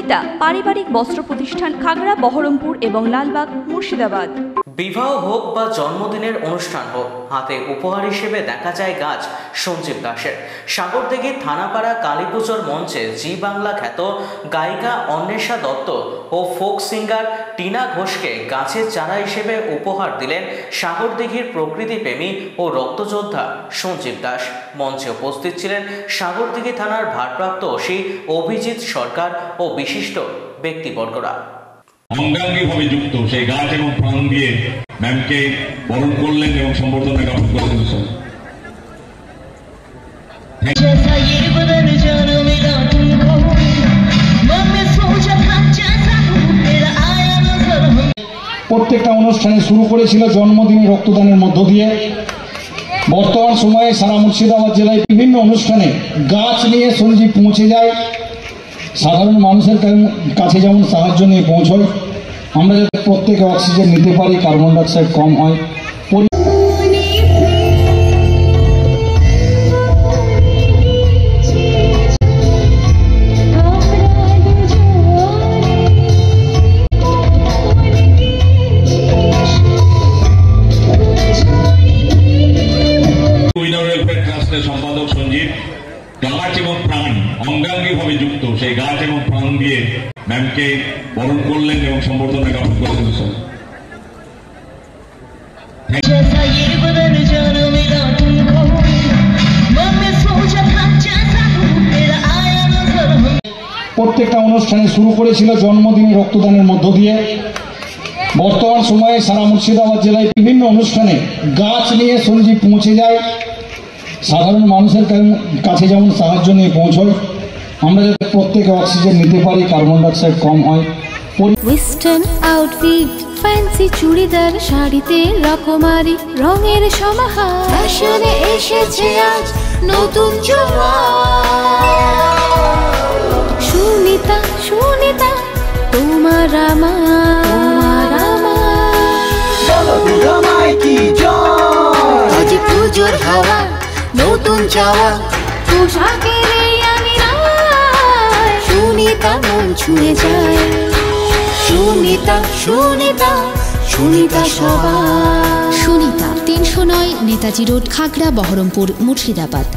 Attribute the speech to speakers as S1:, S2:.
S1: সুনিতা পারিবারিক বস্ত্র প্রতিষ্ঠান, খাগড়া, বহরমপুর এবং লালবাগ, মুর্শিদাবাদ।
S2: বিবাহ হোক বা জন্মদিনের অনুষ্ঠান হোক, হাতে উপহার হিসেবে দেখা যায় গাছ সঞ্জীব দাসের। সাগরদিঘি থানাপাড়া কালী পুজোর মঞ্চে জি বাংলা খ্যাত গায়িকা অন্বেষা দত্ত ও ফোক সিঙ্গার টিনা ঘোষকে গাছের চারা হিসেবে উপহার দিলেন সাগরদিঘির প্রকৃতিপ্রেমী ও রক্তযোদ্ধা সঞ্জীব দাস। মঞ্চে উপস্থিত ছিলেন সাগরদিঘি থানার ভারপ্রাপ্ত ওসি অভিজিৎ সরকার ও বিশিষ্ট ব্যক্তিবর্গরা।
S3: অঙ্গাঙ্গিভাবে যুক্ত সেই গাছ এবং প্রাণ দিয়ে ম্যামকে বরণ করলেন এবং সম্বর্ধনা জ্ঞাপন করলেন।
S4: প্রত্যেকটা অনুষ্ঠানে শুরু করেছিল জন্মদিনে রক্তদানের মধ্য দিয়ে। বর্তমান সময়ে সারা মুর্শিদাবাদ জেলায় বিভিন্ন অনুষ্ঠানে গাছ নিয়ে সঞ্জীব পৌঁছে যায়, সাধারণ মানুষের কাছে যেমন সাহায্য নিয়ে পৌঁছয়। আমরা যাতে প্রত্যেকে অক্সিজেন নিতে পারি, কার্বন ডাইঅক্সাইড কম হয়।
S3: সম্পাদক সঞ্জীব গাছ এবং প্রাণ অঙ্গাঙ্গিভাবে যুক্ত সেই গাছ এবং প্রাণ দিয়ে ম্যামকে বরণ করলেন এবং সম্বর্ধনা জ্ঞাপন করলেন।
S4: প্রত্যেকটা অনুষ্ঠানে শুরু করেছিল জন্মদিনে রক্তদানের মধ্য দিয়ে। বর্তমান সময়ে সারা মুর্শিদাবাদ জেলায় বিভিন্ন অনুষ্ঠানে গাছ নিয়ে সঞ্জীব পৌঁছে যায়, সাধারণ মানুষের কাছে যেমন সাহায্য নিয়ে পৌঁছয়। আমরা যাতে প্রত্যেকে অক্সিজেন নিতে পারি, কার্বন ডাইঅক্সাইড কম হয়।
S5: ওয়েস্টার্ন আউটফিট, ফ্যান্সি চুড়িদার, শাড়িতে রকমারি রঙের সমাহার, ফ্যাশনে এসেছে আজ নতুন সুনিতা, সুনিতা তোমার আমার আজ পুজোর হাওয়া, নতুন চাওয়া পোশাকের আমি সুনিতা মন ছুঁয়ে যায়। সুনিতা, সুনিতা, সুনিতা সবার।
S6: সুনিতা 309 নেতাজি রোড, খাগড়া, বহরমপুর, মুর্শিদাবাদ।